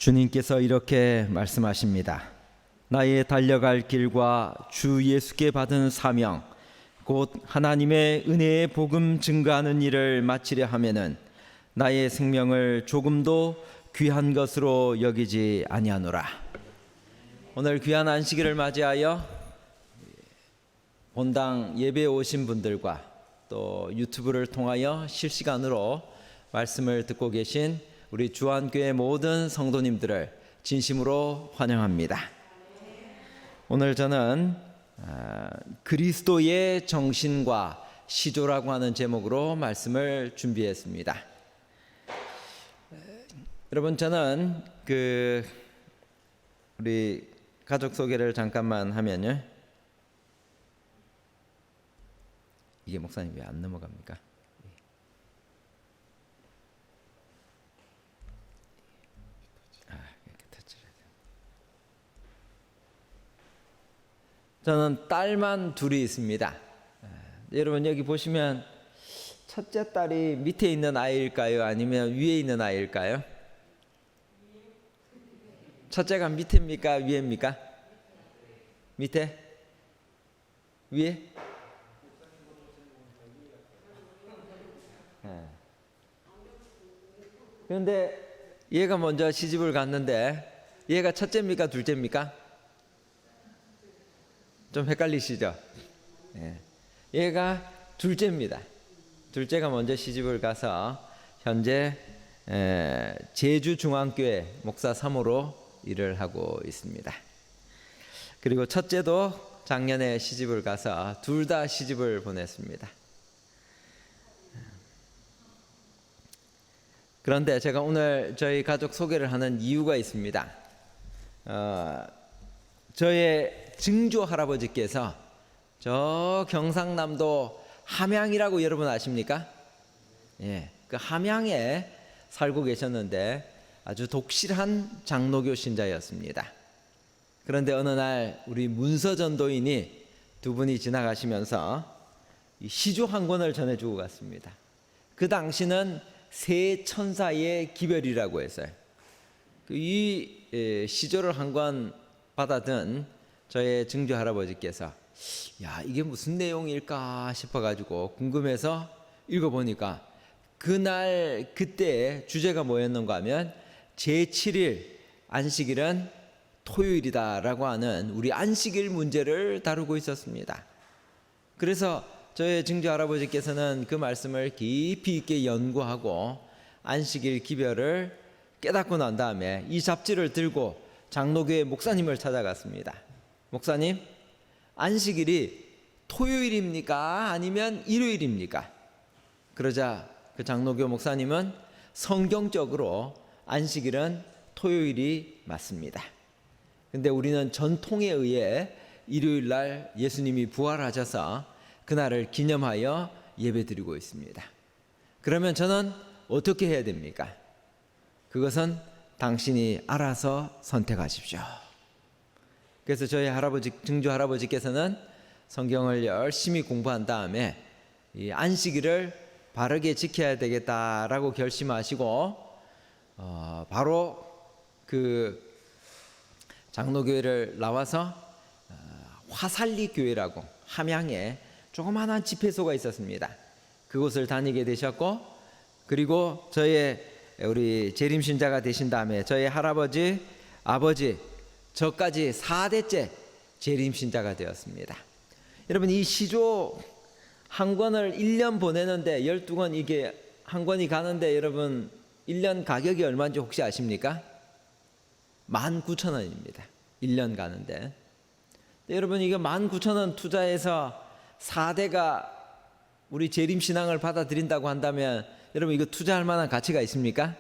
주님께서 이렇게 말씀하십니다. 나의 달려갈 길과 주 예수께 받은 사명, 곧 하나님의 은혜의 복음 증거하는 일을 마치려 하면은 나의 생명을 조금도 귀한 것으로 여기지 아니하노라. 오늘 귀한 안식일을 맞이하여 본당 예배에 오신 분들과 또 유튜브를 통하여 실시간으로 말씀을 듣고 계신 우리 주안교회 모든 성도님들을 진심으로 환영합니다. 오늘 저는 그리스도의 정신과 시조라고 하는 제목으로 말씀을 준비했습니다. 여러분, 저는 우리 가족 소개를 잠깐만 하면요, 이게 목사님 왜 안 넘어갑니까? 저는 딸만 둘이 있습니다. 여러분, 여기 보시면 첫째 딸이 밑에 있는 아이일까요? 아니면 위에 있는 아이일까요? 첫째가 밑에입니까? 위에입니까? 밑에? 위에? 그런데 얘가 먼저 시집을 갔는데 얘가 첫째입니까? 둘째입니까? 좀 헷갈리시죠? 얘가 둘째입니다. 둘째가 먼저 시집을 가서 현재 제주중앙교회 목사 3호로 일을 하고 있습니다. 그리고 첫째도 작년에 시집을 가서 둘 다 시집을 보냈습니다. 그런데 제가 오늘 저희 가족 소개를 하는 이유가 있습니다. 저의 증조 할아버지께서 저 경상남도 함양이라고 여러분 아십니까? 예, 그 함양에 살고 계셨는데 아주 독실한 장로교 신자였습니다. 그런데 어느 날 우리 문서전도인이 두 분이 지나가시면서 이 시조 한 권을 전해주고 갔습니다. 그 당시는 세 천사의 기별이라고 했어요. 이 시조를 한 권 받아든 저의 증조 할아버지께서 야, 이게 무슨 내용일까 싶어가지고 궁금해서 읽어보니까 그날 그때 주제가 뭐였는가 하면 제7일 안식일은 토요일이다라고 하는 우리 안식일 문제를 다루고 있었습니다. 그래서 저의 증조 할아버지께서는 그 말씀을 깊이 있게 연구하고 안식일 기별을 깨닫고 난 다음에 이 잡지를 들고 장로교회 목사님을 찾아갔습니다. 목사님, 안식일이 토요일입니까? 아니면 일요일입니까? 그러자 그 장로교 목사님은 성경적으로 안식일은 토요일이 맞습니다. 근데 우리는 전통에 의해 일요일 날 예수님이 부활하셔서 그날을 기념하여 예배드리고 있습니다. 그러면 저는 어떻게 해야 됩니까? 그것은 당신이 알아서 선택하십시오. 그래서 저희 증조 할아버지께서는 성경을 열심히 공부한 다음에 이 안식일을 바르게 지켜야 되겠다라고 결심하시고 바로 그 장로교회를 나와서 화살리 교회라고 함양에 조그마한 집회소가 있었습니다. 그곳을 다니게 되셨고, 그리고 우리 재림신자가 되신 다음에 저희 할아버지, 아버지, 저까지 4대째 재림신자가 되었습니다. 여러분, 이 시조 한 권을 1년 보내는데 12권 이게 한 권이 가는데 여러분 1년 가격이 얼마인지 혹시 아십니까? 19,000원입니다. 1년 가는데. 여러분, 이거 19,000원 투자해서 4대가 우리 재림신앙을 받아들인다고 한다면 여러분, 이거 투자할 만한 가치가 있습니까?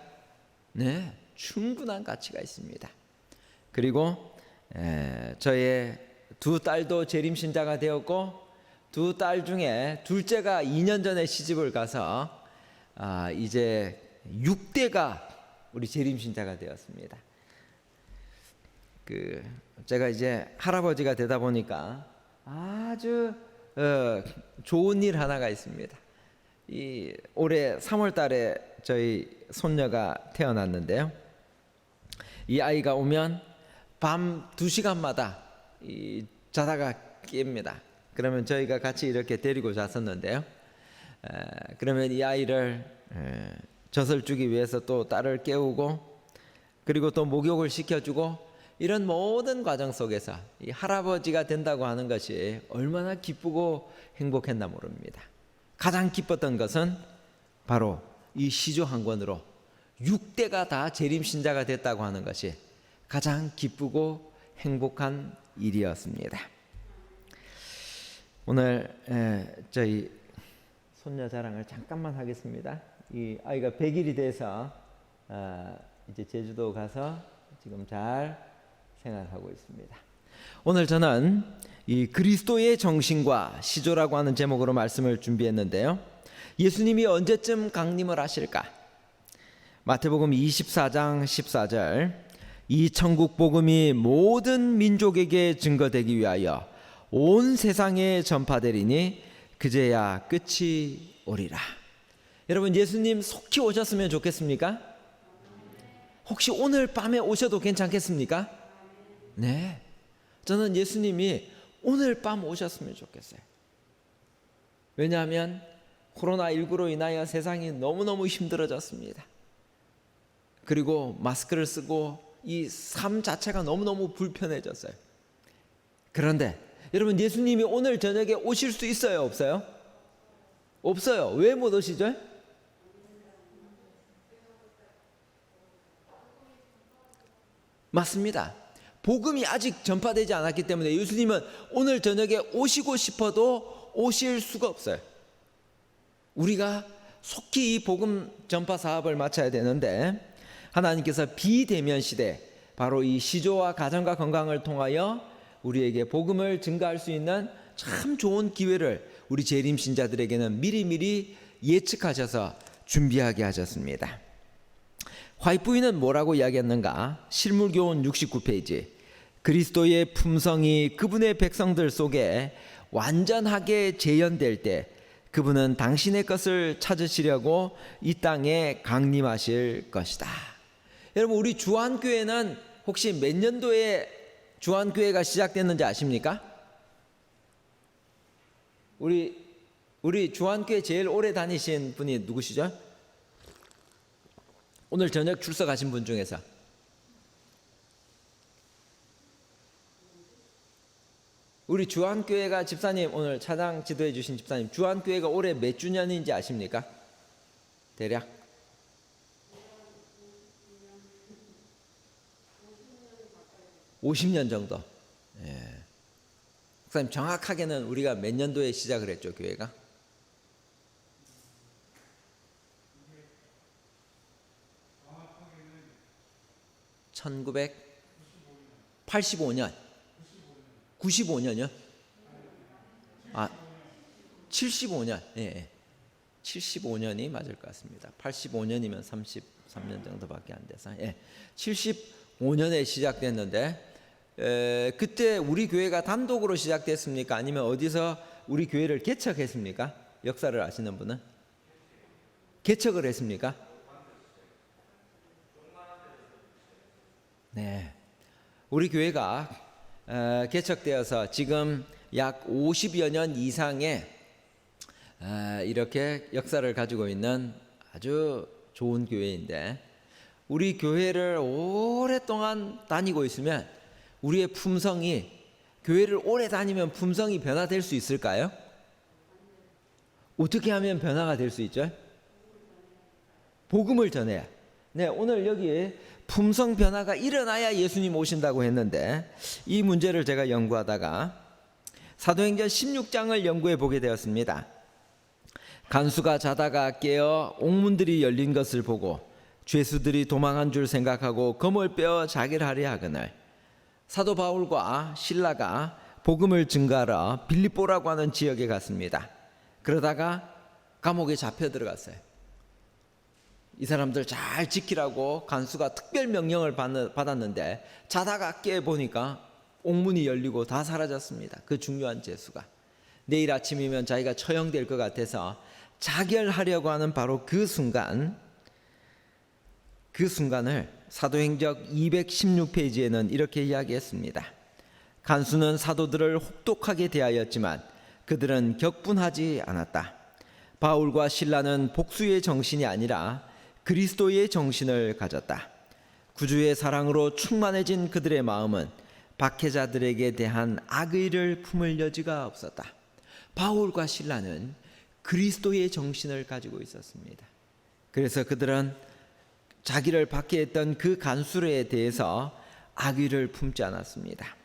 네, 충분한 가치가 있습니다. 그리고 저의 두 딸도 재림신자가 되었고, 두 딸 중에 둘째가 2년 전에 시집을 가서 이제 6대가 우리 재림신자가 되었습니다. 제가 이제 할아버지가 되다 보니까 아주 좋은 일 하나가 있습니다. 올해 3월 달에 저희 손녀가 태어났는데요. 이 아이가 오면 밤 2시간마다 자다가 깹니다. 그러면 저희가 같이 이렇게 데리고 잤었는데요. 그러면 이 아이를 젖을 주기 위해서 또 딸을 깨우고, 그리고 또 목욕을 시켜주고, 이런 모든 과정 속에서 이 할아버지가 된다고 하는 것이 얼마나 기쁘고 행복했나 모릅니다. 가장 기뻤던 것은 바로 이 시조 한 권으로 6대가 다 재림신자가 됐다고 하는 것이 가장 기쁘고 행복한 일이었습니다. 오늘 저희 손녀 자랑을 잠깐만 하겠습니다. 이 아이가 100일이 돼서 이제 제주도 가서 지금 잘 생활하고 있습니다. 오늘 저는 이 그리스도의 정신과 시조라고 하는 제목으로 말씀을 준비했는데요. 예수님이 언제쯤 강림을 하실까? 마태복음 24장 14절, 이 천국 복음이 모든 민족에게 증거되기 위하여 온 세상에 전파되리니 그제야 끝이 오리라. 여러분, 예수님 속히 오셨으면 좋겠습니까? 혹시 오늘 밤에 오셔도 괜찮겠습니까? 네, 저는 예수님이 오늘 밤 오셨으면 좋겠어요. 왜냐하면 코로나19로 인하여 세상이 너무너무 힘들어졌습니다. 그리고 마스크를 쓰고 이 삶 자체가 너무너무 불편해졌어요. 그런데 여러분, 예수님이 오늘 저녁에 오실 수 있어요, 없어요? 없어요. 왜 못 오시죠? 맞습니다. 복음이 아직 전파되지 않았기 때문에 예수님은 오늘 저녁에 오시고 싶어도 오실 수가 없어요. 우리가 속히 이 복음 전파 사업을 마쳐야 되는데, 하나님께서 비대면 시대, 바로 이 시조와 가정과 건강을 통하여 우리에게 복음을 증가할 수 있는 참 좋은 기회를 우리 재림 신자들에게는 미리미리 예측하셔서 준비하게 하셨습니다. 화이트부인은 뭐라고 이야기했는가? 실물교훈 69페이지. 그리스도의 품성이 그분의 백성들 속에 완전하게 재현될 때 그분은 당신의 것을 찾으시려고 이 땅에 강림하실 것이다. 여러분, 우리 주안교회는 혹시 몇 년도에 주안교회가 시작됐는지 아십니까? 우리 주안교회 제일 오래 다니신 분이 누구시죠? 오늘 저녁 출석하신 분 중에서. 우리 주안교회가, 집사님 오늘 차장 지도해 주신 집사님, 주안교회가 올해 몇 주년인지 아십니까? 대략? 50년 정도. 예. 목사님, 정확하게는 우리가 몇 년도에 시작을 했죠, 교회가? (1985년) 95년이요? 75년. 예. 75년이 맞을 것 같습니다. 85년이면 33년 정도밖에 안 돼서. 예. 75년에 시작됐는데, 그때 우리 교회가 단독으로 시작됐습니까? 아니면 어디서 우리 교회를 개척했습니까? 역사를 아시는 분은? 개척을 했습니까? 네. 우리 교회가 개척되어서 지금 약 50여 년 이상의 이렇게 역사를 가지고 있는 아주 좋은 교회인데, 우리 교회를 오랫동안 다니고 있으면 우리의 품성이, 교회를 오래 다니면 품성이 변화될 수 있을까요? 어떻게 하면 변화가 될 수 있죠? 복음을 전해야. 네, 오늘 여기 품성 변화가 일어나야 예수님 오신다고 했는데, 이 문제를 제가 연구하다가 사도행전 16장을 연구해 보게 되었습니다. 간수가 자다가 깨어 옥문들이 열린 것을 보고 죄수들이 도망한 줄 생각하고 검을 빼어 자기를 하려 하거늘 사도 바울과 실라가 복음을 증거하러 빌립보라고 하는 지역에 갔습니다. 그러다가 감옥에 잡혀 들어갔어요. 이 사람들 잘 지키라고 간수가 특별 명령을 받았는데, 자다가 깨보니까 옥문이 열리고 다 사라졌습니다. 그 중요한 죄수가. 내일 아침이면 자기가 처형될 것 같아서 자결하려고 하는 바로 그 순간, 그 순간을 사도행적 216페이지에는 이렇게 이야기했습니다. 간수는 사도들을 혹독하게 대하였지만 그들은 격분하지 않았다. 바울과 실라는 복수의 정신이 아니라 그리스도의 정신을 가졌다. 구주의 사랑으로 충만해진 그들의 마음은 박해자들에게 대한 악의를 품을 여지가 없었다. 바울과 실라는 그리스도의 정신을 가지고 있었습니다. 그래서 그들은 자기를 박해했던 그 간수에 대해서 악의를 품지 않았습니다.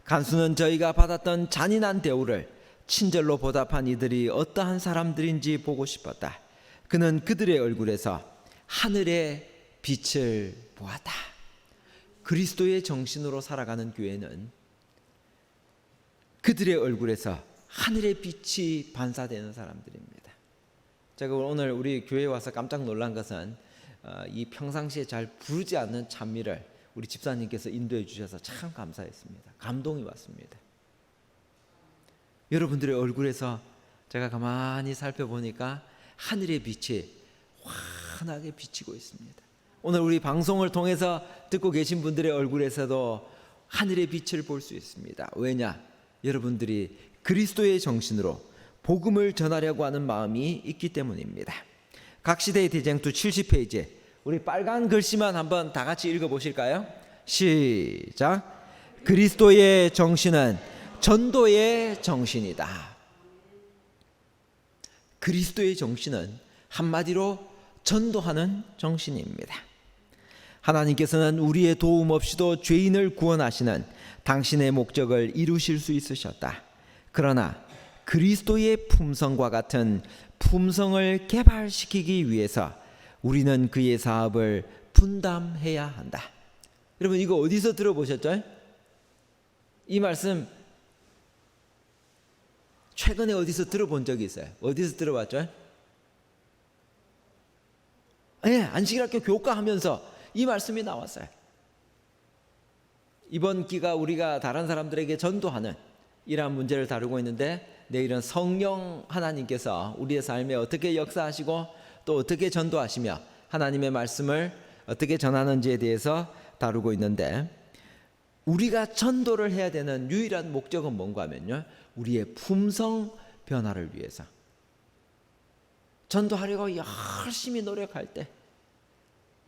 간수는 저희가 받았던 잔인한 대우를 친절로 보답한 이들이 어떠한 사람들인지 보고 싶었다. 그는 그들의 얼굴에서 하늘의 빛을 보았다. 그리스도의 정신으로 살아가는 교회는 그들의 얼굴에서 하늘의 빛이 반사되는 사람들입니다. 제가 오늘 우리 교회에 와서 깜짝 놀란 것은 이 평상시에 잘 부르지 않는 찬미를 우리 집사님께서 인도해 주셔서 참 감사했습니다. 감동이 왔습니다. 여러분들의 얼굴에서 제가 가만히 살펴보니까 하늘의 빛이 환하게 비치고 있습니다. 오늘 우리 방송을 통해서 듣고 계신 분들의 얼굴에서도 하늘의 빛을 볼 수 있습니다. 왜냐? 여러분들이 그리스도의 정신으로 복음을 전하려고 하는 마음이 있기 때문입니다. 각 시대의 대쟁투 70페이지 우리 빨간 글씨만 한번 다 같이 읽어보실까요? 시작. 그리스도의 정신은 전도의 정신이다. 그리스도의 정신은 한마디로 전도하는 정신입니다. 하나님께서는 우리의 도움 없이도 죄인을 구원하시는 당신의 목적을 이루실 수 있으셨다. 그러나 그리스도의 품성과 같은 품성을 개발시키기 위해서 우리는 그의 사업을 분담해야 한다. 여러분 이거 어디서 들어보셨죠? 이 말씀 최근에 어디서 들어본 적이 있어요? 어디서 들어봤죠? 네, 안식일학교 교과 하면서 이 말씀이 나왔어요. 이번 기가 우리가 다른 사람들에게 전도하는 이러한 문제를 다루고 있는데 내일은 성령 하나님께서 우리의 삶에 어떻게 역사하시고 또 어떻게 전도하시며 하나님의 말씀을 어떻게 전하는지에 대해서 다루고 있는데 우리가 전도를 해야 되는 유일한 목적은 뭔가 하면요, 우리의 품성 변화를 위해서 전도하려고 열심히 노력할 때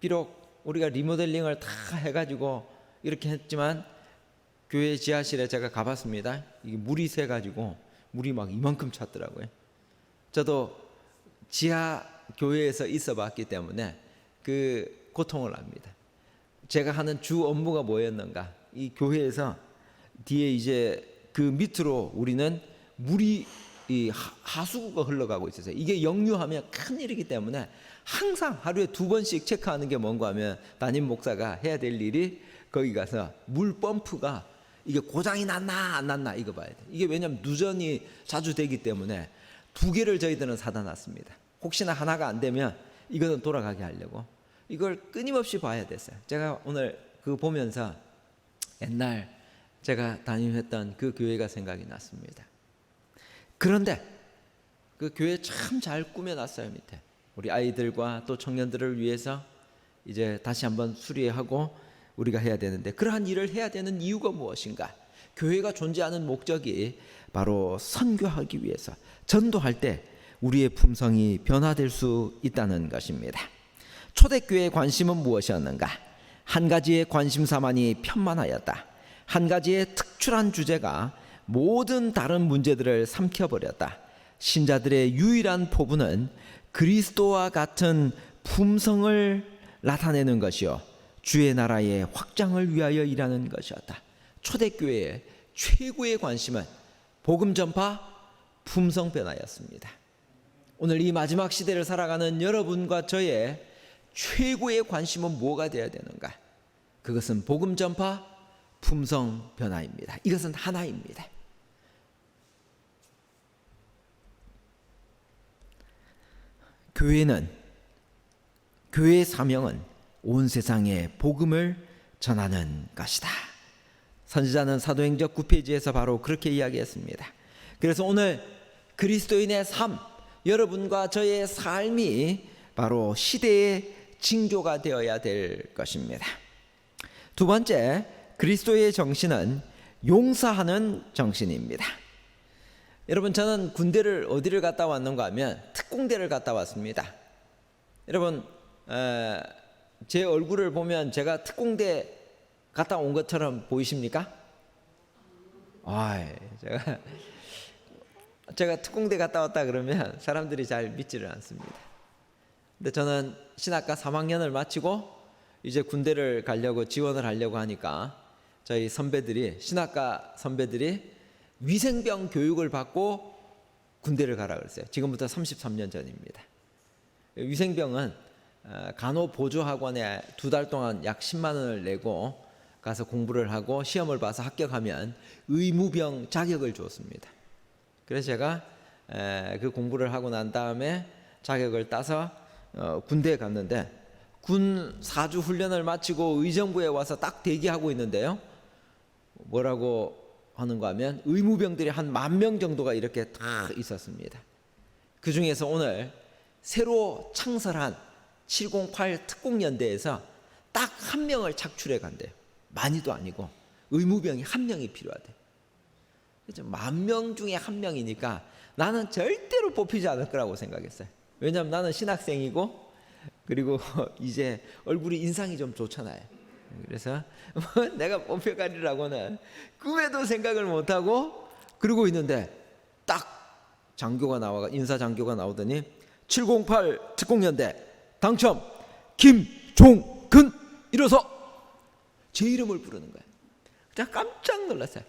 비록 우리가 리모델링을 다 해가지고 이렇게 했지만 교회 지하실에 제가 가봤습니다. 이게 물이 새가지고 물이 막 이만큼 찼더라고요. 저도 지하 교회에서 있어봤기 때문에 그 고통을 압니다. 제가 하는 주 업무가 뭐였는가? 이 교회에서 뒤에 이제 그 밑으로 우리는 물이 이 하수구가 흘러가고 있었어요. 이게 역류하면 큰일이기 때문에 항상 하루에 2번씩 체크하는 게 뭔가 하면 담임 목사가 해야 될 일이 거기 가서 물 펌프가 이게 고장이 났나 안 났나 이거 봐야 돼. 이게 왜냐하면 누전이 자주 되기 때문에 2개를 저희들은 사다 놨습니다. 혹시나 하나가 안 되면 이거는 돌아가게 하려고 이걸 끊임없이 봐야 됐어요. 제가 오늘 그거 보면서 옛날 제가 담임했던 그 교회가 생각이 났습니다. 그런데 그 교회 참 잘 꾸며놨어요. 밑에 우리 아이들과 또 청년들을 위해서 이제 다시 한번 수리하고 우리가 해야 되는데 그러한 일을 해야 되는 이유가 무엇인가? 교회가 존재하는 목적이 바로 선교하기 위해서 전도할 때 우리의 품성이 변화될 수 있다는 것입니다. 초대교회의 관심은 무엇이었는가? 한 가지의 관심사만이 편만하였다. 한 가지의 특출한 주제가 모든 다른 문제들을 삼켜버렸다. 신자들의 유일한 포부는 그리스도와 같은 품성을 나타내는 것이요 주의 나라의 확장을 위하여 일하는 것이었다. 초대교회의 최고의 관심은 복음 전파, 품성 변화였습니다. 오늘 이 마지막 시대를 살아가는 여러분과 저의 최고의 관심은 뭐가 되어야 되는가? 그것은 복음 전파, 품성 변화입니다. 이것은 하나입니다. 교회의 사명은 온 세상에 복음을 전하는 것이다. 선지자는 사도행적 9페이지에서 바로 그렇게 이야기했습니다. 그래서 오늘 그리스도인의 삶, 여러분과 저의 삶이 바로 시대의 징조가 되어야 될 것입니다. 두 번째, 그리스도의 정신은 용서하는 정신입니다. 여러분, 저는 군대를 어디를 갔다 왔는가 하면 특공대를 갔다 왔습니다. 여러분, 제 얼굴을 보면 제가 특공대 갔다 온 것처럼 보이십니까? 제가 특공대 갔다 왔다 그러면 사람들이 잘 믿지를 않습니다. 근데 저는 신학과 3학년을 마치고 이제 군대를 가려고 지원을 하려고 하니까 저희 선배들이, 신학과 선배들이 위생병 교육을 받고 군대를 가라 그랬어요. 지금부터 33년 전입니다. 위생병은 간호보조학원에 2달 동안 약 10만 원을 내고 가서 공부를 하고 시험을 봐서 합격하면 의무병 자격을 줬습니다. 그래서 제가 그 공부를 하고 난 다음에 자격을 따서 군대에 갔는데, 군 4주 훈련을 마치고 의정부에 와서 딱 대기하고 있는데요, 뭐라고 하는가 하면 의무병들이 한 10,000명 정도가 이렇게 다 있었습니다. 그 중에서 오늘 새로 창설한 708 특공연대에서 딱 1명을 착출해 간대요. 많이도 아니고 의무병이 1명이 필요하대. 10,000명 중에 1명이니까 나는 절대로 뽑히지 않을 거라고 생각했어요. 왜냐하면 나는 신학생이고, 그리고 이제 얼굴이 인상이 좀 좋잖아요. 그래서 내가 뽑혀가리라고는 꿈에도 생각을 못하고 그러고 있는데, 딱 장교가 나와, 인사 장교가 나오더니 708 특공연대 당첨 김종근 일어서 제 이름을 부르는 거예요. 제가 깜짝 놀랐어요.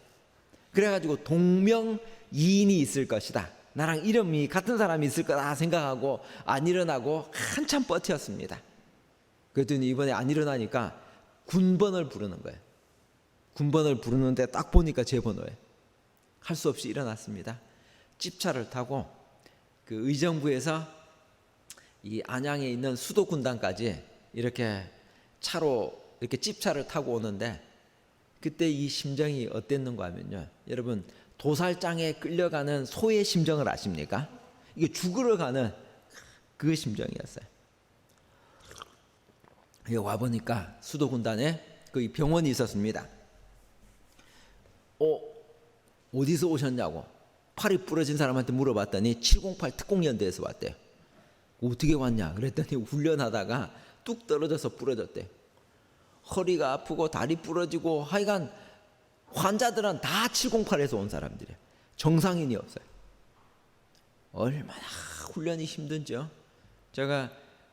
그래가지고 동명이인이 있을 것이다, 나랑 이름이 같은 사람이 있을 거다 생각하고 안 일어나고 한참 버텼습니다. 그랬더니 이번에 안 일어나니까 군번을 부르는 거예요. 군번을 부르는데 딱 보니까 제 번호예요. 할 수 없이 일어났습니다. 찝차를 타고 그 의정부에서 이 안양에 있는 수도군단까지 이렇게 차로 이렇게 찝차를 타고 오는데, 그때 이 심정이 어땠는가 하면요, 여러분, 도살장에 끌려가는 소의 심정을 아십니까? 이게 죽으러 가는 그 심정이었어요. 여기 와보니까 수도군단에 그 병원이 있었습니다. 어디서 오셨냐고 팔이 부러진 사람한테 물어봤더니 708 특공연대에서 왔대요. 어떻게 왔냐 그랬더니 훈련하다가 뚝 떨어져서 부러졌대. 허리가 아프고 다리 부러지고 하여간 환자들은 다 708에서 온 사람들이에요. 정상인이 없어요. 얼마나 훈련이 힘든지요. 제가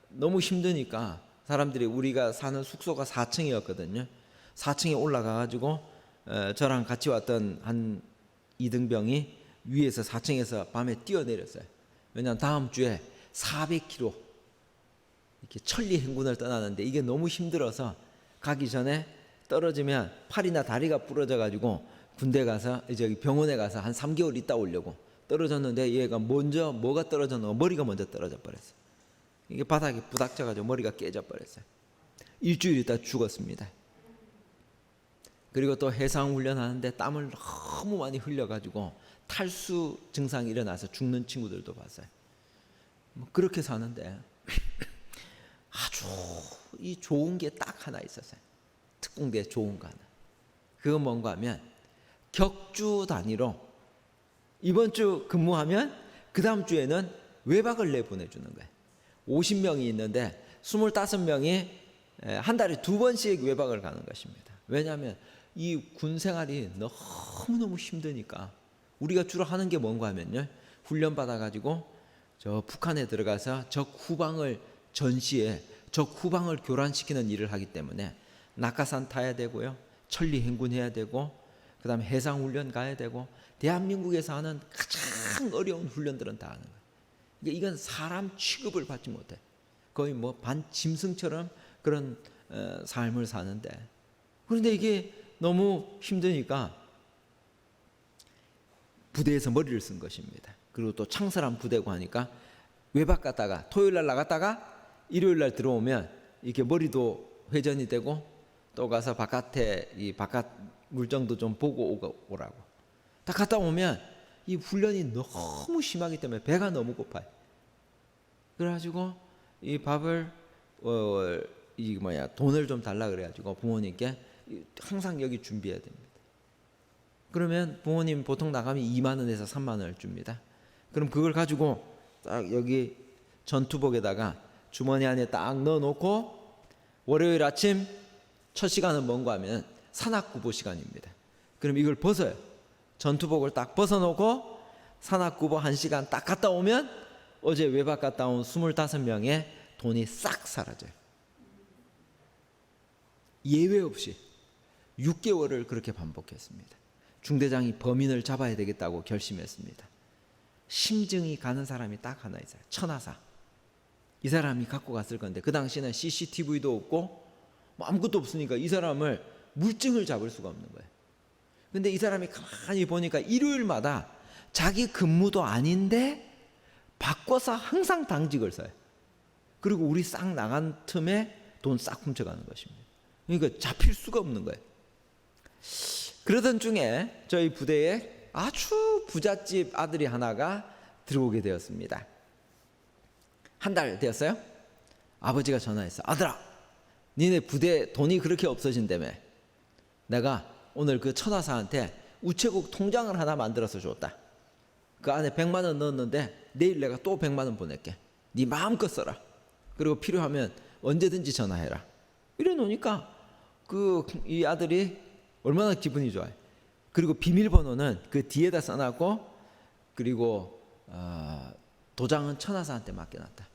너무 힘드니까 사람들이, 우리가 사는 숙소가 4층이었거든요. 4층에 올라가가지고 저랑 같이 왔던 한 이등병이 위에서 4층에서 밤에 뛰어내렸어요. 왜냐하면 다음 주에 400km 이렇게 천리 행군을 떠나는데 이게 너무 힘들어서 가기 전에 떨어지면 팔이나 다리가 부러져가지고 군대 가서 저기 병원에 가서 한 3개월 있다 오려고 떨어졌는데, 얘가 먼저 뭐가 떨어졌노? 머리가 먼저 떨어져 버렸어. 이게 바닥에 부닥쳐가지고 머리가 깨져 버렸어요. 일주일 있다 죽었습니다. 그리고 또 해상 훈련하는데 땀을 너무 많이 흘려가지고 탈수 증상이 일어나서 죽는 친구들도 봤어요. 그렇게 사는데 아주 이 좋은 게 딱 하나 있었어요. 특공대 좋은 거 하나. 그건 뭔가 하면 격주 단위로 이번 주 근무하면 그 다음 주에는 외박을 내보내주는 거예요. 50명이 있는데 25명이 한 달에 2번씩 외박을 가는 것입니다. 왜냐하면 이 군 생활이 너무너무 힘드니까 우리가 주로 하는 게 뭔가 하면요, 훈련 받아가지고 저 북한에 들어가서 적 후방을 전시해 적 후방을 교란시키는 일을 하기 때문에 낙하산 타야 되고요, 천리 행군해야 되고, 그 다음에 해상 훈련 가야 되고, 대한민국에서 하는 가장 어려운 훈련들은 다 하는 거예요. 이건 사람 취급을 받지 못해. 거의 뭐 반짐승처럼 그런 삶을 사는데, 그런데 이게 너무 힘드니까 부대에서 머리를 쓴 것입니다. 그리고 또 창설한 부대고 하니까 외박 갔다가 토요일 날 나갔다가 일요일 날 들어오면 이렇게 머리도 회전이 되고, 또 가서 바깥에 이 바깥 물정도 좀 보고 오라고. 딱 갔다 오면 이 훈련이 너무 심하기 때문에 배가 너무 고파요. 그래가지고 이 밥을 돈을 좀 달라 그래가지고 부모님께 항상 여기 준비해야 됩니다. 그러면 부모님 보통 나가면 2만 원에서 3만 원을 줍니다. 그럼 그걸 가지고 딱 여기 전투복에다가 주머니 안에 딱 넣어놓고 월요일 아침 첫 시간은 뭔가 하면 산악구보 시간입니다. 그럼 이걸 벗어요. 전투복을 딱 벗어놓고 산악구보 1시간 딱 갔다 오면 어제 외박 갔다 온 25명의 돈이 싹 사라져요. 예외 없이 6개월을 그렇게 반복했습니다. 중대장이 범인을 잡아야 되겠다고 결심했습니다. 심증이 가는 사람이 딱 하나 있어요. 천하사. 이 사람이 갖고 갔을 건데 그 당시에는 CCTV도 없고 뭐 아무것도 없으니까 이 사람을 물증을 잡을 수가 없는 거예요. 근데 이 사람이 가만히 보니까 일요일마다 자기 근무도 아닌데 바꿔서 항상 당직을 써요. 그리고 우리 싹 나간 틈에 돈 싹 훔쳐가는 것입니다. 그러니까 잡힐 수가 없는 거예요. 그러던 중에 저희 부대에 아주 부잣집 아들이 하나가 들어오게 되었습니다. 한 달 되었어요. 아버지가 전화했어. 아들아, 니네 부대 돈이 그렇게 없어진다며. 내가 오늘 그 천하사한테 우체국 통장을 하나 만들어서 줬다. 그 안에 100만 원 넣었는데 내일 내가 또 100만 원 보낼게. 네 마음껏 써라. 그리고 필요하면 언제든지 전화해라. 이래 놓으니까 이 아들이 얼마나 기분이 좋아요. 그리고 비밀번호는 그 뒤에다 써놨고, 그리고 도장은 천하사한테 맡겨놨다.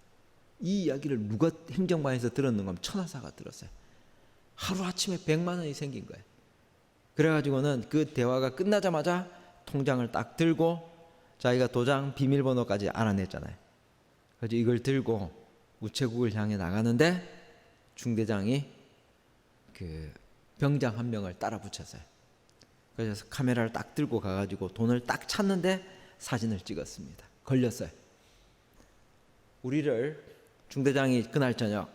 이 이야기를 누가 행정반에서 들었는가 하면 천하사가 들었어요. 하루아침에 100만 원이 생긴 거예요. 그래가지고는 그 대화가 끝나자마자 통장을 딱 들고 자기가 도장 비밀번호까지 알아냈잖아요. 그래서 이걸 들고 우체국을 향해 나가는데 중대장이 그 병장 한 명을 따라 붙였어요. 그래서 카메라를 딱 들고 가가지고 돈을 딱 찾는데 사진을 찍었습니다. 걸렸어요. 우리를 중대장이 그날 저녁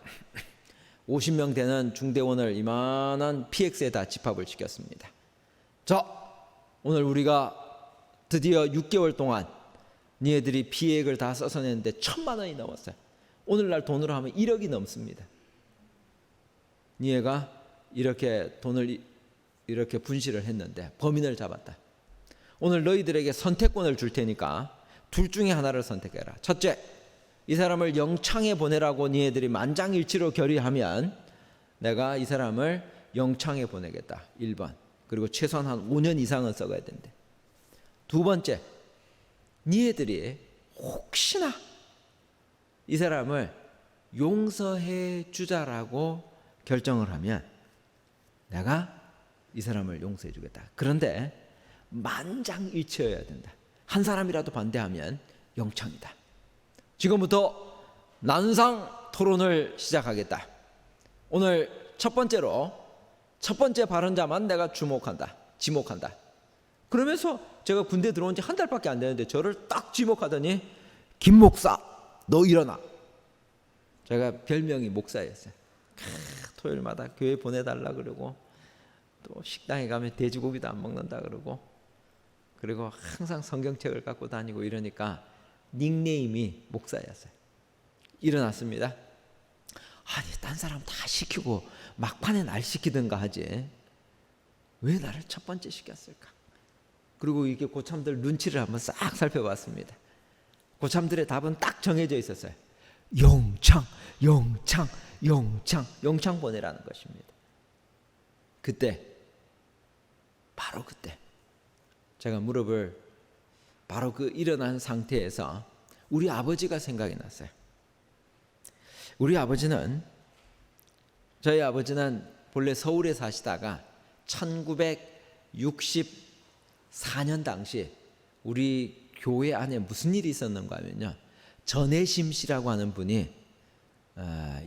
50명 되는 중대원을 이만한 PX에다 집합을 시켰습니다. 자, 오늘 우리가 드디어 6개월 동안 니네들이 피해액을 다 써서 냈는데 1,000만 원이 넘었어요. 오늘날 돈으로 하면 1억이 넘습니다. 니네가 이렇게 돈을 이렇게 분실을 했는데 범인을 잡았다. 오늘 너희들에게 선택권을 줄 테니까 둘 중에 하나를 선택해라. 첫째, 이 사람을 영창에 보내라고 니네들이 만장일치로 결의하면 내가 이 사람을 영창에 보내겠다. 1번. 그리고 최소한 한 5년 이상은 썩어야 된대. 두 번째, 니네들이 혹시나 이 사람을 용서해 주자라고 결정을 하면 내가 이 사람을 용서해 주겠다. 그런데 만장일치여야 된다. 한 사람이라도 반대하면 영창이다. 지금부터 난상 토론을 시작하겠다. 오늘 첫 번째로 첫 번째 발언자만 내가 지목한다. 그러면서 제가 군대 들어온 지 한 달밖에 안 되는데 저를 딱 지목하더니 김 목사 너 일어나. 제가 별명이 목사였어요. 토요일마다 교회 보내달라 그러고 또 식당에 가면 돼지고기도 안 먹는다 그러고 그리고 항상 성경책을 갖고 다니고 이러니까 닉네임이 목사였어요. 일어났습니다. 아니 딴 사람 다 시키고 막판에 날 시키든가 하지 왜 나를 첫 번째 시켰을까? 그리고 이렇게 고참들 눈치를 한번 싹 살펴봤습니다. 고참들의 답은 딱 정해져 있었어요. 영창 보내라는 것입니다. 그때 바로 그때 제가 무릎을 바로 그 일어난 상태에서 우리 아버지가 생각이 났어요. 저희 아버지는 본래 서울에 사시다가 1964년 당시 우리 교회 안에 무슨 일이 있었는가 하면요. 전혜심 씨라고 하는 분이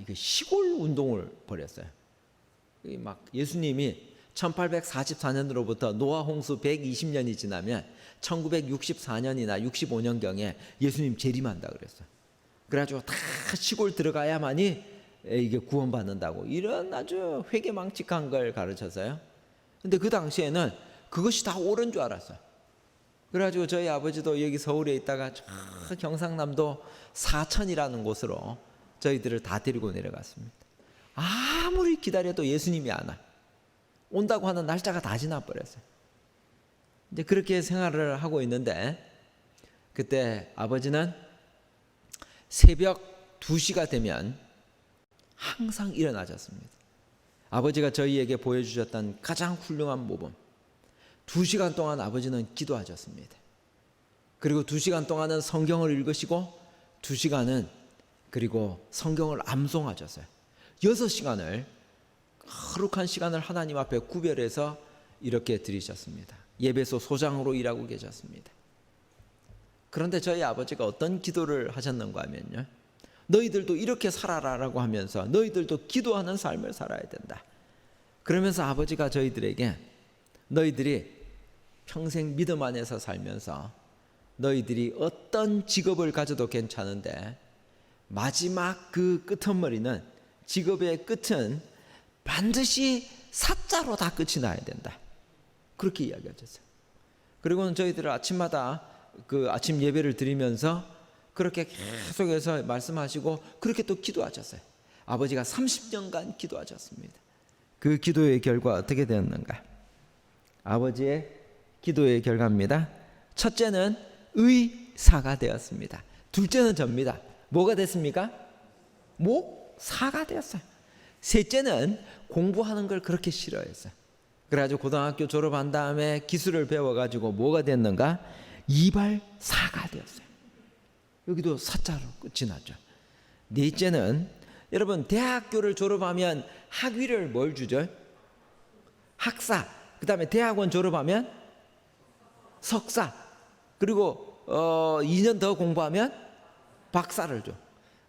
이거 시골 운동을 벌였어요. 막 예수님이 1844년으로부터 노아 홍수 120년이 지나면 1964년이나 65년경에 예수님 재림한다 그랬어요. 그래가지고 다 시골 들어가야만이 이게 구원받는다고 이런 아주 회개망측한 걸 가르쳤어요. 근데 그 당시에는 그것이 다 옳은 줄 알았어요. 그래가지고 저희 아버지도 여기 서울에 있다가 저 경상남도 사천이라는 곳으로 저희들을 다 데리고 내려갔습니다. 아무리 기다려도 예수님이 안 와. 온다고 하는 날짜가 다 지나버렸어요. 이제 그렇게 생활을 하고 있는데 그때 아버지는 새벽 2시가 되면 항상 일어나셨습니다. 아버지가 저희에게 보여주셨던 가장 훌륭한 모범, 2시간 동안 아버지는 기도하셨습니다. 그리고 2시간 동안은 성경을 읽으시고 2시간은 그리고 성경을 암송하셨어요. 6시간을 거룩한 시간을 하나님 앞에 구별해서 이렇게 드리셨습니다. 예배소 소장으로 일하고 계셨습니다. 그런데 저희 아버지가 어떤 기도를 하셨는가 하면요, 너희들도 이렇게 살아라라고 하면서 너희들도 기도하는 삶을 살아야 된다. 그러면서 아버지가 저희들에게 너희들이 평생 믿음 안에서 살면서 너희들이 어떤 직업을 가져도 괜찮은데 마지막 그 끝머리는, 직업의 끝은 반드시 사자로 다 끝이 나야 된다. 그렇게 이야기하셨어요. 그리고는 저희들을 아침마다 그 아침 예배를 드리면서 그렇게 계속해서 말씀하시고 그렇게 또 기도하셨어요. 아버지가 30년간 기도하셨습니다. 그 기도의 결과 어떻게 되었는가? 아버지의 기도의 결과입니다. 첫째는 의사가 되었습니다. 둘째는 접니다. 뭐가 됐습니까? 목사가 되었어요. 셋째는 공부하는 걸 그렇게 싫어했어요. 그래가지고 고등학교 졸업한 다음에 기술을 배워가지고 뭐가 됐는가? 이발사가 되었어요. 여기도 사자로 끝이 나죠. 넷째는, 여러분 대학교를 졸업하면 학위를 뭘 주죠? 학사. 그 다음에 대학원 졸업하면 석사. 그리고 2년 더 공부하면 박사를 줘.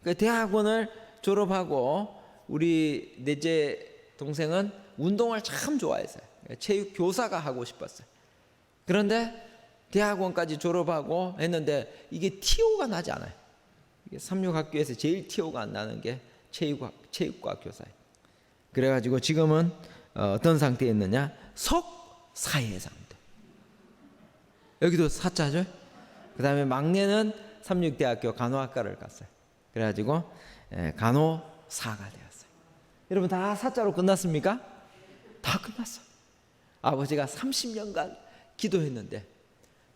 그러니까 대학원을 졸업하고 우리 넷째 동생은 운동을 참 좋아했어요. 체육 교사가 하고 싶었어요. 그런데 대학원까지 졸업하고 했는데 이게 TO가 나지 않아요. 이게 삼육학교에서 제일 TO가 안 나는 게 체육과 교사예요. 그래가지고 지금은 어떤 상태에 있느냐? 석사의 상태. 여기도 사자죠. 그 다음에 막내는 삼육대학교 간호학과를 갔어요. 그래가지고 간호사가 되었어요. 여러분 다 사자로 끝났습니까? 다 끝났어요. 아버지가 30년간 기도했는데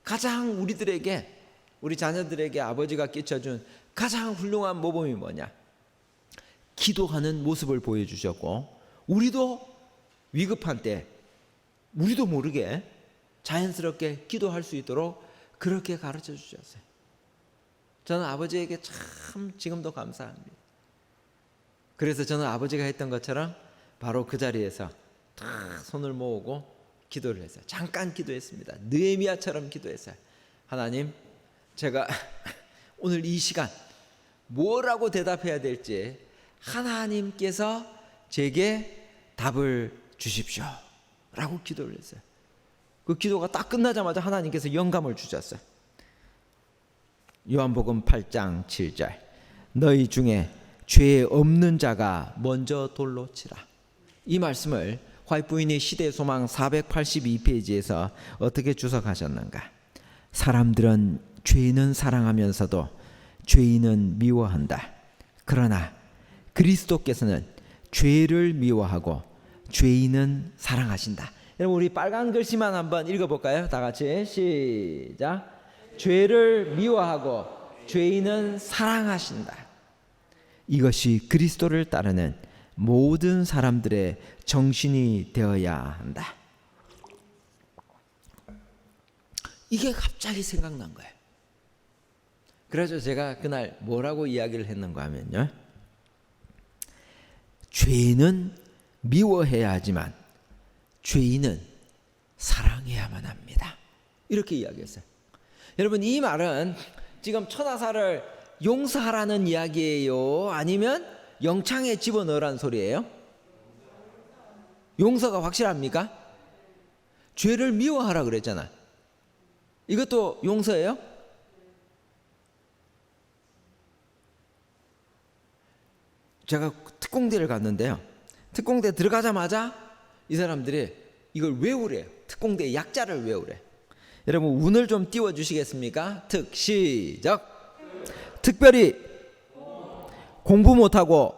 가장 우리들에게, 우리 자녀들에게 아버지가 끼쳐준 가장 훌륭한 모범이 뭐냐? 기도하는 모습을 보여주셨고, 우리도 위급한 때 우리도 모르게 자연스럽게 기도할 수 있도록 그렇게 가르쳐 주셨어요. 저는 아버지에게 참 지금도 감사합니다. 그래서 저는 아버지가 했던 것처럼 바로 그 자리에서 다 손을 모으고 기도를 했어요. 잠깐 기도했습니다. 느헤미야처럼 기도했어요. 하나님, 제가 오늘 이 시간 뭐라고 대답해야 될지 하나님께서 제게 답을 주십시오 라고 기도를 했어요. 그 기도가 딱 끝나자마자 하나님께서 영감을 주셨어요. 요한복음 8장 7절, 너희 중에 죄 없는 자가 먼저 돌로 치라. 이 말씀을 화이트부인의 시대소망 482페이지에서 어떻게 주석하셨는가? 사람들은 죄인은 사랑하면서도 죄인은 미워한다. 그러나 그리스도께서는 죄를 미워하고 죄인은 사랑하신다. 여러분 우리 빨간 글씨만 한번 읽어볼까요? 다 같이 시작. 죄를 미워하고 죄인은 사랑하신다. 이것이 그리스도를 따르는 모든 사람들의 정신이 되어야 한다. 이게 갑자기 생각난 거예요. 그래서 제가 그날 뭐라고 이야기를 했는가 하면요, 죄는 미워해야 하지만 죄인은 사랑해야만 합니다. 이렇게 이야기했어요. 여러분 이 말은 지금 천하사를 용서하라는 이야기예요? 아니면 영창에 집어넣으라는 소리예요? 용서가 확실합니까? 죄를 미워하라 그랬잖아. 이것도 용서예요? 제가 특공대를 갔는데요, 특공대 들어가자마자 이 사람들이 이걸 외우래요. 특공대 약자를 외우래. 여러분 운을 좀 띄워주시겠습니까? 시작. 특별히 공부 못하고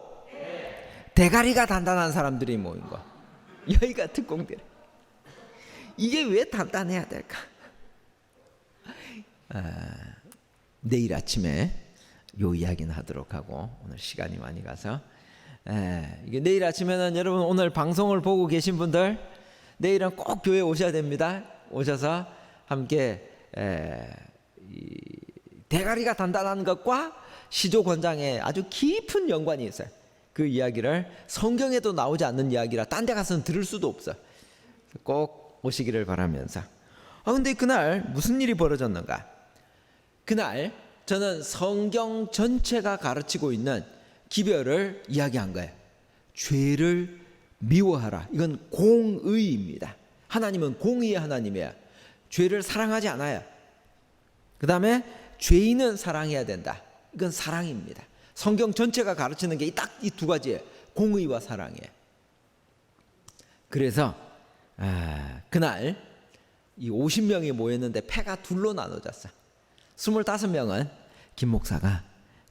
대가리가 단단한 사람들이 모인 거. 여기가 특공대. 이게 왜 단단해야 될까? 내일 아침에 요 이야기는 하도록 하고, 오늘 시간이 많이 가서 이게 내일 아침에는 여러분 오늘 방송을 보고 계신 분들 내일은 꼭 교회 오셔야 됩니다. 오셔서 함께 이 대가리가 단단한 것과 시조권장의 아주 깊은 연관이 있어요. 그 이야기를 성경에도 나오지 않는 이야기라 딴 데 가서는 들을 수도 없어요. 꼭 오시기를 바라면서. 근데 그날 무슨 일이 벌어졌는가? 그날 저는 성경 전체가 가르치고 있는 기별을 이야기한 거예요. 죄를 미워하라. 이건 공의입니다. 하나님은 공의의 하나님이에요. 죄를 사랑하지 않아요. 그 다음에 죄인은 사랑해야 된다. 이건 사랑입니다. 성경 전체가 가르치는 게 딱 이 두 가지예요. 공의와 사랑이에요. 그래서 그날 이 50명이 모였는데 패가 둘로 나눠졌어. 25명은 김 목사가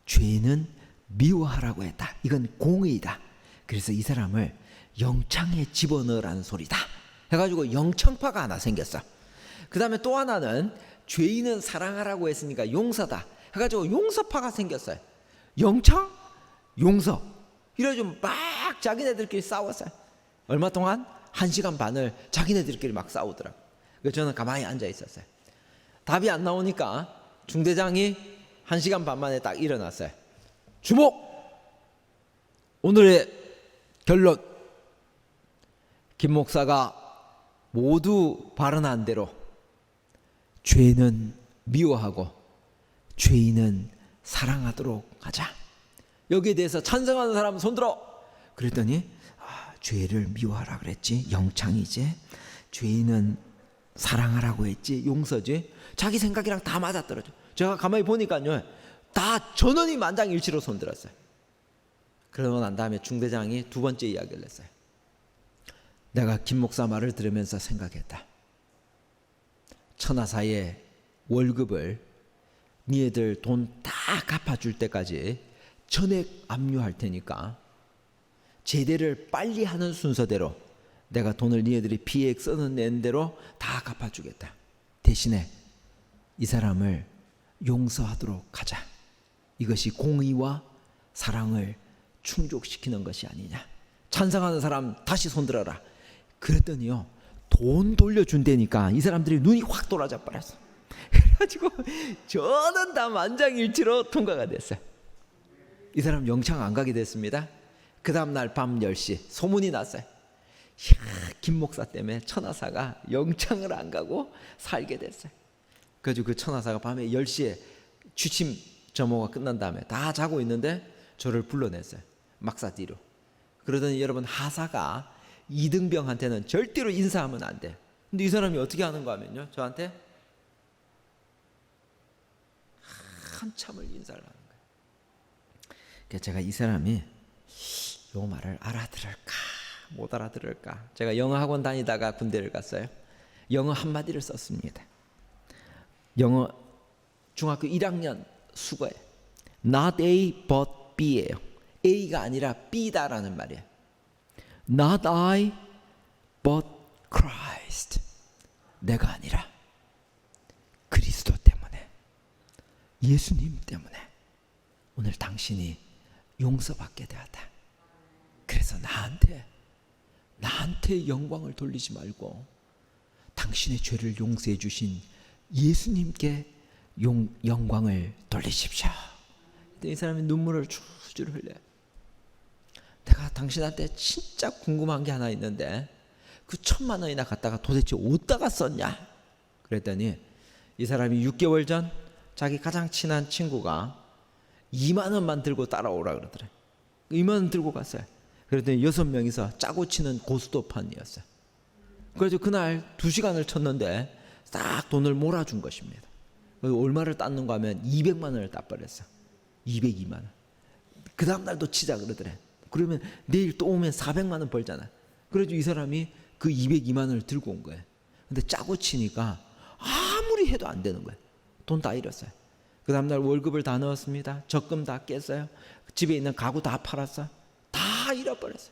죄는 미워하라고 했다. 이건 공의다. 그래서 이 사람을 영창에 집어넣으라는 소리다 해가지고 영창파가 하나 생겼어. 그 다음에 또 하나는 죄인은 사랑하라고 했으니까 용서다 해가지고 용서파가 생겼어요. 영창? 용서. 이래가지고 막 자기네들끼리 싸웠어요. 얼마 동안? 1시간 반을 자기네들끼리 막 싸우더라고요. 그래서 저는 가만히 앉아 있었어요. 답이 안 나오니까 중대장이 1시간 반 만에 딱 일어났어요. 주목! 오늘의 결론. 김 목사가 모두 발언한 대로 죄는 미워하고 죄인은 사랑하도록 하자. 여기에 대해서 찬성하는 사람 손들어. 그랬더니 죄를 미워하라 그랬지, 영창이지. 죄인은 사랑하라고 했지, 용서지. 자기 생각이랑 다 맞아떨어져. 제가 가만히 보니까요, 다 전원이 만장일치로 손들었어요. 그러고 난 다음에 중대장이 두 번째 이야기를 했어요. 내가 김 목사 말을 들으면서 생각했다. 천하사의 월급을 니네들 돈 다 갚아줄 때까지 전액 압류할 테니까 제대를 빨리 하는 순서대로 내가 돈을 니네들이 피해액 써낸 대로 다 갚아주겠다. 대신에 이 사람을 용서하도록 하자. 이것이 공의와 사랑을 충족시키는 것이 아니냐. 찬성하는 사람 다시 손들어라. 그랬더니요, 돈 돌려준다니까 이 사람들이 눈이 확 돌아져 버렸어. 그래가지고 저는 다 만장일치로 통과가 됐어요. 이 사람 영창 안 가게 됐습니다. 그 다음날 밤 10시 소문이 났어요. 김 목사 때문에 천하사가 영창을 안 가고 살게 됐어요. 그래가지고 그 천하사가 밤에 10시에 취침 점호가 끝난 다음에 다 자고 있는데 저를 불러냈어요. 막사 뒤로. 그러더니 여러분, 하사가 이등병한테는 절대로 인사하면 안 돼. 근데 이 사람이 어떻게 하는가 하면요, 저한테 한참을 인사를 하는 거예요. 그래서 제가 이 사람이 요 말을 알아들을까 못 알아들을까. 제가 영어 학원 다니다가 군대를 갔어요. 영어 한마디를 썼습니다. 영어 중학교 1학년 수거예요. Not A but B예요. A가 아니라 B다라는 말이에요. Not I but Christ. 내가 아니라 그리스도 때문에, 예수님 때문에 오늘 당신이 용서받게 되었다. 그래서 나한테 영광을 돌리지 말고 당신의 죄를 용서해 주신 예수님께 영광을 돌리십시오. 이 사람이 눈물을 줄줄 흘려요. 내가 당신한테 진짜 궁금한 게 하나 있는데 그 1,000만 원이나 갖다가 도대체 어디다가 썼냐? 그랬더니 이 사람이 6개월 전 자기 가장 친한 친구가 2만 원만 들고 따라오라 그러더래. 2만 원 들고 갔어요. 그랬더니 6명이서 짜고 치는 고스톱판이었어요. 그래서 그날 2시간을 쳤는데 딱 돈을 몰아준 것입니다. 얼마를 땄는가 하면 200만 원을 따버렸어. 202만 원. 그 다음 날도 치자 그러더래. 그러면 내일 또 오면 400만 원 벌잖아. 그래서 이 사람이 그 202만 원을 들고 온 거예요. 근데 짜고 치니까 아무리 해도 안 되는 거예요. 돈 다 잃었어요. 그 다음 날 월급을 다 넣었습니다. 적금 다 깼어요. 집에 있는 가구 다 팔았어. 다 잃어버렸어요.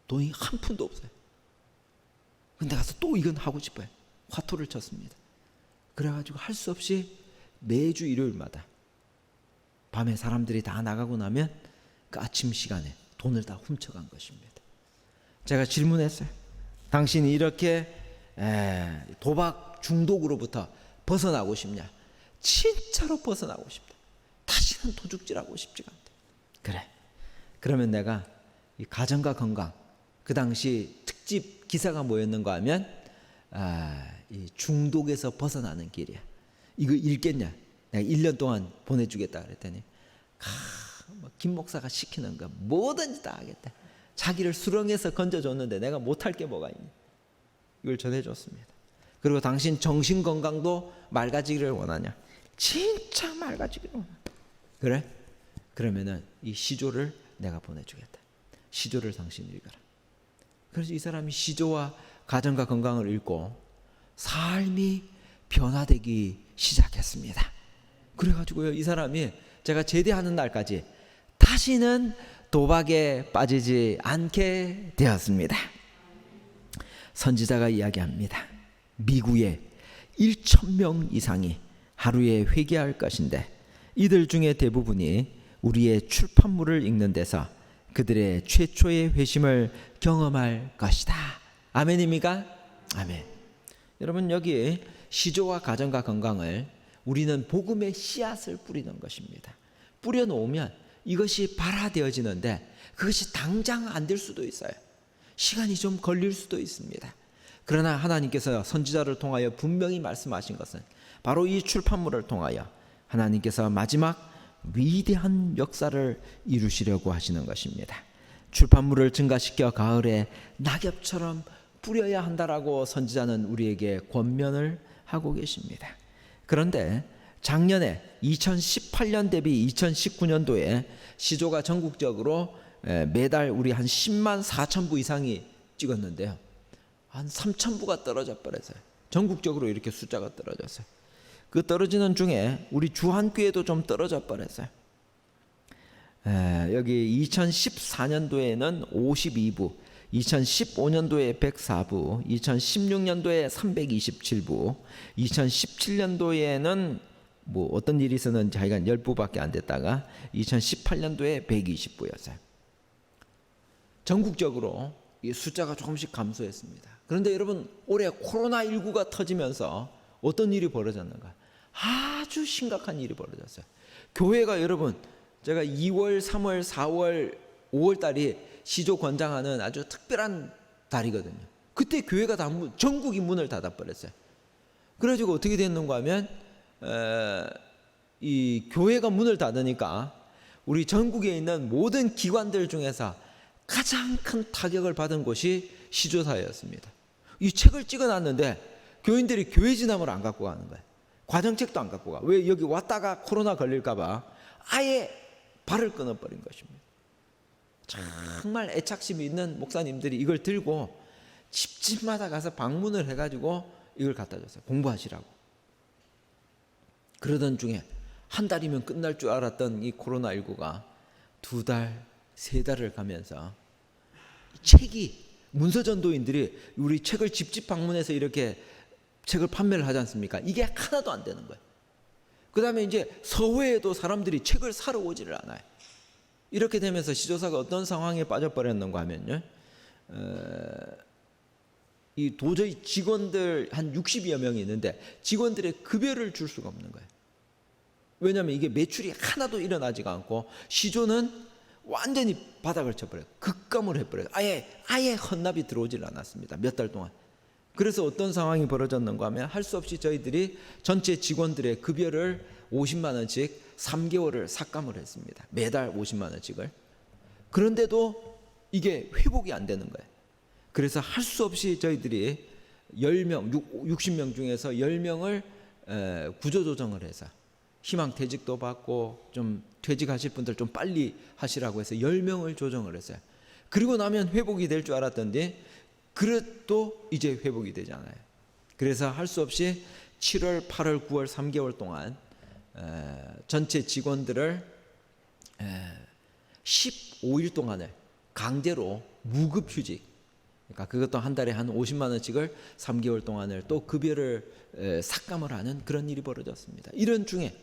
돈이 한 푼도 없어요. 근데 가서 또 이건 하고 싶어요. 화투를 쳤습니다. 그래가지고 할 수 없이 매주 일요일마다 밤에 사람들이 다 나가고 나면 그 아침 시간에 돈을 다 훔쳐간 것입니다. 제가 질문했어요. 당신이 이렇게 도박 중독으로부터 벗어나고 싶냐? 진짜로 벗어나고 싶다. 다시는 도둑질하고 싶지가 않다. 그래. 그러면 내가 이 가정과 건강, 그 당시 특집 기사가 뭐였는가 하면 이 중독에서 벗어나는 길이야. 이거 읽겠냐? 내가 1년 동안 보내주겠다 그랬더니 김 목사가 시키는 거 뭐든지 다 하겠다. 자기를 수렁에서 건져줬는데 내가 못할 게 뭐가 있니? 이걸 전해줬습니다. 그리고 당신 정신건강도 맑아지기를 원하냐? 진짜 맑아지기를 원하냐? 그래? 그러면은 이 시조를 내가 보내주겠다. 시조를 당신 읽어라. 그래서 이 사람이 시조와 가정과 건강을 읽고 삶이 변화되기 시작했습니다. 그래가지고요, 이 사람이 제가 제대하는 날까지 다시는 도박에 빠지지 않게 되었습니다. 선지자가 이야기합니다. 미국에 1,000명 이상이 하루에 회개할 것인데 이들 중에 대부분이 우리의 출판물을 읽는 데서 그들의 최초의 회심을 경험할 것이다. 아멘입니까? 아멘. 여러분, 여기 시조와 가정과 건강을 우리는 복음의 씨앗을 뿌리는 것입니다. 뿌려놓으면 이것이 발화되어지는데 그것이 당장 안 될 수도 있어요. 시간이 좀 걸릴 수도 있습니다. 그러나 하나님께서 선지자를 통하여 분명히 말씀하신 것은 바로 이 출판물을 통하여 하나님께서 마지막 위대한 역사를 이루시려고 하시는 것입니다. 출판물을 증가시켜 가을에 낙엽처럼 뿌려야 한다라고 선지자는 우리에게 권면을 하고 계십니다. 그런데 작년에 2018년 대비 2019년도에 시조가 전국적으로 매달 우리 한 10만 4천 부 이상이 찍었는데요. 한 3천 부가 떨어져 버렸어요. 전국적으로 이렇게 숫자가 떨어졌어요. 그 떨어지는 중에 우리 주한교회도 좀 떨어져 버렸어요. 여기 2014년도에는 52부, 2015년도에 104부, 2016년도에 327부, 2017년도에는 뭐 어떤 일이 있었는지 하여간 10부밖에 안 됐다가 2018년도에 120부였어요. 전국적으로 이 숫자가 조금씩 감소했습니다. 그런데 여러분, 올해 코로나19가 터지면서 어떤 일이 벌어졌는가? 아주 심각한 일이 벌어졌어요. 교회가 여러분, 제가 2월, 3월, 4월, 5월 달이 시조 권장하는 아주 특별한 달이거든요. 그때 교회가 다 전국이 문을 닫아버렸어요. 그래가지고 어떻게 됐는가 하면 이 교회가 문을 닫으니까 우리 전국에 있는 모든 기관들 중에서 가장 큰 타격을 받은 곳이 시조사였습니다. 이 책을 찍어놨는데 교인들이 교회 지남을 안 갖고 가는 거예요. 과정책도 안 갖고 가. 왜? 여기 왔다가 코로나 걸릴까 봐 아예 발을 끊어버린 것입니다. 정말 애착심이 있는 목사님들이 이걸 들고 집집마다 가서 방문을 해가지고 이걸 갖다 줬어요. 공부하시라고. 그러던 중에 한 달이면 끝날 줄 알았던 이 코로나19가 2달, 3달을 가면서 책이, 문서전도인들이 우리 책을 집집 방문해서 이렇게 책을 판매를 하지 않습니까? 이게 하나도 안 되는 거예요. 그 다음에 이제 서회에도 사람들이 책을 사러 오지를 않아요. 이렇게 되면서 시조사가 어떤 상황에 빠져버렸는가 하면요, 이 도저히 직원들 한 60여 명이 있는데 직원들의 급여를 줄 수가 없는 거예요. 왜냐하면 이게 매출이 하나도 일어나지가 않고 시조는 완전히 바닥을 쳐버려요. 급감을 해버려요. 아예 헌납이 들어오질 않았습니다. 몇 달 동안. 그래서 어떤 상황이 벌어졌는가 하면 할 수 없이 저희들이 전체 직원들의 급여를 50만 원씩 3개월을 삭감을 했습니다. 매달 50만 원씩을. 그런데도 이게 회복이 안 되는 거예요. 그래서 할 수 없이 저희들이 10명, 60명 중에서 10명을 구조조정을 해서 희망퇴직도 받고 좀 퇴직하실 분들 좀 빨리 하시라고 해서 10명을 조정을 했어요. 그리고 나면 회복이 될 줄 알았던데 그래도 이제 회복이 되지 않아요. 그래서 할 수 없이 7월, 8월, 9월 3개월 동안 전체 직원들을 15일 동안을 강제로 무급휴직, 그러니까 그것도 한 달에 한 50만 원씩을 3개월 동안을 또 급여를 삭감을 하는 그런 일이 벌어졌습니다. 이런 중에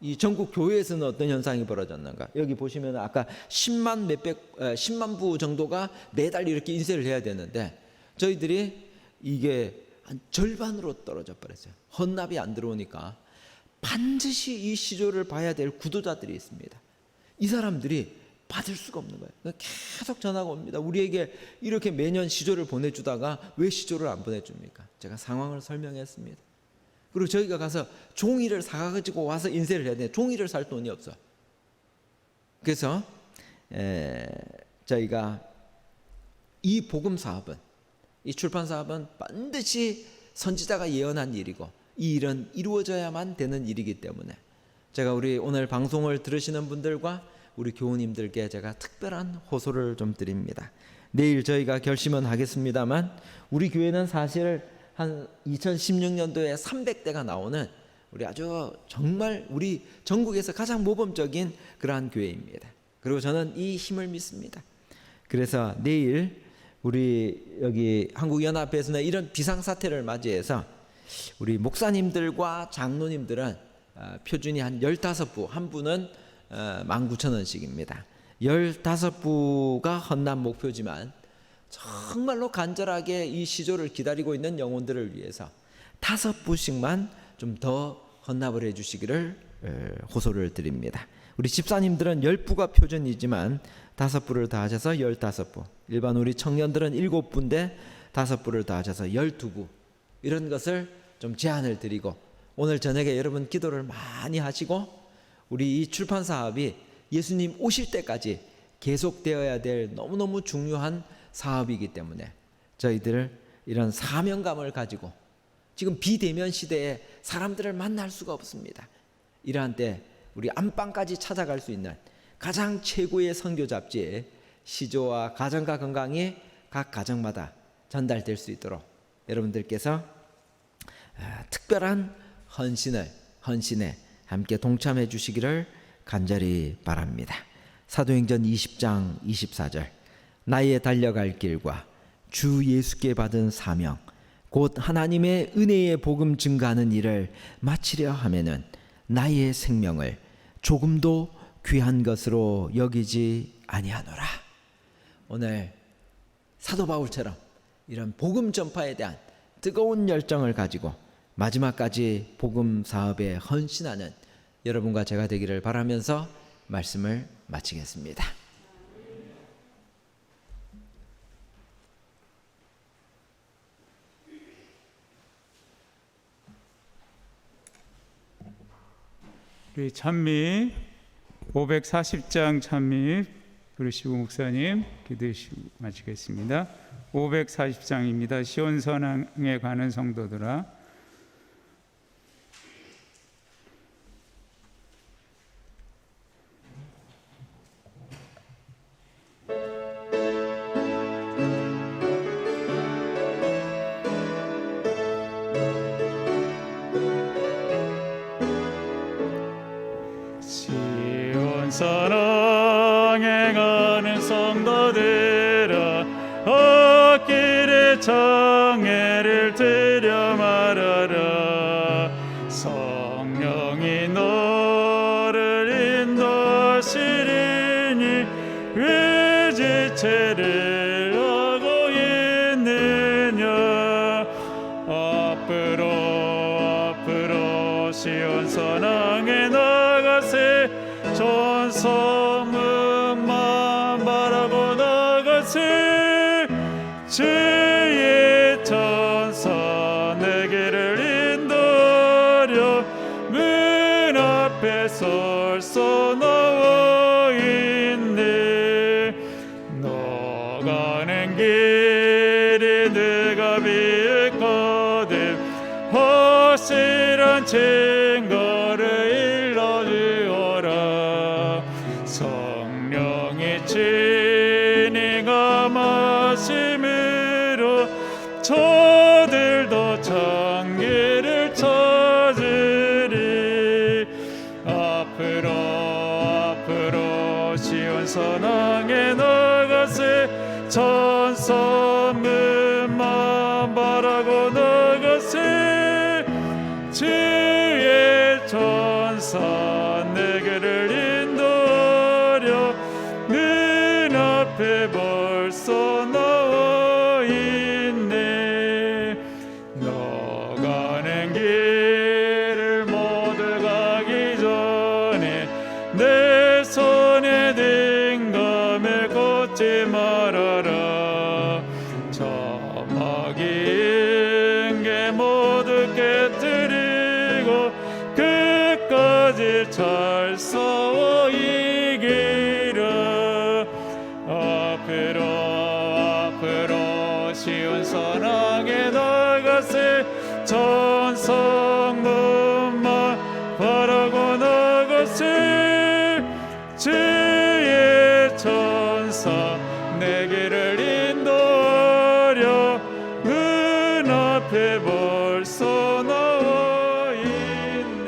이 전국 교회에서는 어떤 현상이 벌어졌는가? 여기 보시면 아까 10만 부 정도가 매달 이렇게 인쇄를 해야 되는데 저희들이 이게 한 절반으로 떨어져 버렸어요. 헌납이 안 들어오니까 반드시 이 시조를 봐야 될 구도자들이 있습니다. 이 사람들이 받을 수가 없는 거예요. 계속 전화가 옵니다. 우리에게 이렇게 매년 시조를 보내주다가 왜 시조를 안 보내줍니까? 제가 상황을 설명했습니다. 그리고 저희가 가서 종이를 사가지고 와서 인쇄를 해야 되는데 종이를 살 돈이 없어. 그래서 저희가 이 복음 사업은, 이 출판 사업은 반드시 선지자가 예언한 일이고 이 일은 이루어져야만 되는 일이기 때문에 제가 우리 오늘 방송을 들으시는 분들과 우리 교우님들께 제가 특별한 호소를 좀 드립니다. 내일 저희가 결심은 하겠습니다만 우리 교회는 사실 한 2016년도에 300대가 나오는 우리 아주 정말 우리 전국에서 가장 모범적인 그러한 교회입니다. 그리고 저는 이 힘을 믿습니다. 그래서 내일 우리 여기 한국연합회에서는 이런 비상사태를 맞이해서 우리 목사님들과 장로님들은 표준이 한 15부, 한 부는 19,000원씩입니다. 15부가 헌납 목표지만 정말로 간절하게 이 시조를 기다리고 있는 영혼들을 위해서 5부씩만 좀 더 헌납을 해주시기를 호소를 드립니다. 우리 집사님들은 10부가 표준이지만 5부를 더 하셔서 15부, 일반 우리 청년들은 7부인데 5부를 더 하셔서 12부, 이런 것을 좀 제안을 드리고 오늘 저녁에 여러분 기도를 많이 하시고 우리 이 출판 사업이 예수님 오실 때까지 계속되어야 될 너무너무 중요한 사업이기 때문에 저희들 이런 사명감을 가지고 지금 비대면 시대에 사람들을 만날 수가 없습니다. 이러한 때 우리 안방까지 찾아갈 수 있는 가장 최고의 선교 잡지에 시조와 가정과 건강이 각 가정마다 전달될 수 있도록 여러분들께서 특별한 헌신에 함께 동참해 주시기를 간절히 바랍니다. 사도행전 20장 24절, 나의 달려갈 길과 주 예수께 받은 사명 곧 하나님의 은혜의 복음 증가하는 일을 마치려 하면은 나의 생명을 조금도 귀한 것으로 여기지 아니하노라. 오늘 사도 바울처럼 이런 복음 전파에 대한 뜨거운 열정을 가지고 마지막까지 복음 사업에 헌신하는 여러분과 제가 되기를 바라면서 말씀을 마치겠습니다. 우리 찬미 540장 찬미 부르시고 목사님 기도하시고 마치겠습니다. 540장입니다. 시온선왕에 가는 성도들아, 사랑에 가는 성도들아, 앞길에 장애를 들여 말하라. 성령이 너를 인도하시리니 왜 지체를 하고 있느냐. 앞으로 시온 선왕에 나가세. 전성문만 바라고 나가세. 주의 천사 내 길을 인도하려 문 앞에 설서 나와 있네. 너 가는 길이 내가 비했거든 확실한 증거를 일러주어라. 성령이 친히 감하심으로 저들도 장기를 찾으리. 천사문만 바라고 나가세 주의 천사 내게를 인도하려 눈앞에 벌써 나와 있네. 너 가는 길을 모두 가기 전에 내 손에 든 감을 걷지 말아라. 저막인 게 모두 깨뜨리고 끝까지 잘 싸워 이기라. 앞으로 쉬운 선악에 나가세 천성문만 바라고 나가세 주의 천사 내게를 인도하려 눈앞에 벌써 나와 있네.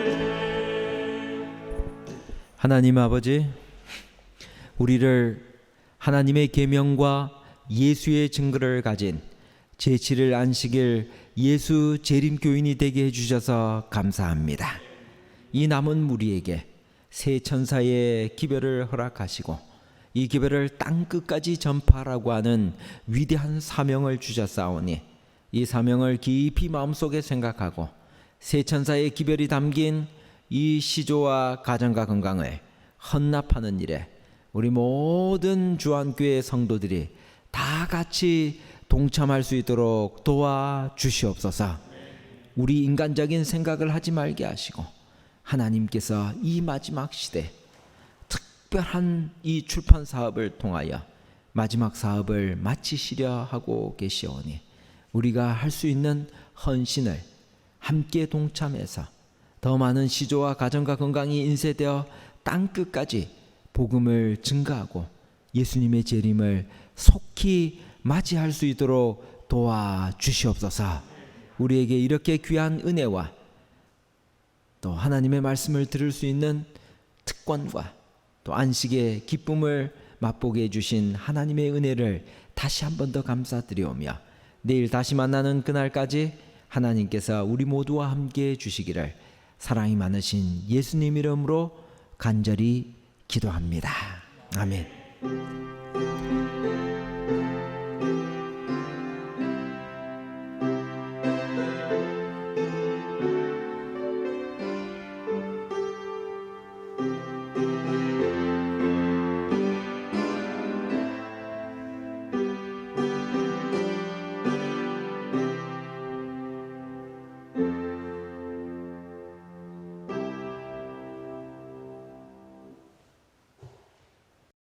하나님 아버지, 우리를 하나님의 계명과 예수의 증거를 가진 제7일 안식일 예수 재림교인이 되게 해주셔서 감사합니다. 이 남은 무리에게 새 천사의 기별을 허락하시고 이 기별을 땅끝까지 전파하라고 하는 위대한 사명을 주셨사오니 이 사명을 깊이 마음속에 생각하고 새 천사의 기별이 담긴 이 시조와 가정과 건강을 헌납하는 일에 우리 모든 주안교회 성도들이 다 같이 동참할 수 있도록 도와주시옵소서. 우리 인간적인 생각을 하지 말게 하시고 하나님께서 이 마지막 시대 특별한 이 출판 사업을 통하여 마지막 사업을 마치시려 하고 계시오니 우리가 할 수 있는 헌신을 함께 동참해서 더 많은 시조와 가정과 건강이 인쇄되어 땅끝까지 복음을 증가하고 예수님의 재림을 속히 맞이할 수 있도록 도와주시옵소서. 우리에게 이렇게 귀한 은혜와 또 하나님의 말씀을 들을 수 있는 특권과 또 안식의 기쁨을 맛보게 해주신 하나님의 은혜를 다시 한 번 더 감사드리오며 내일 다시 만나는 그날까지 하나님께서 우리 모두와 함께 해주시기를 사랑이 많으신 예수님 이름으로 간절히 기도합니다. 아멘.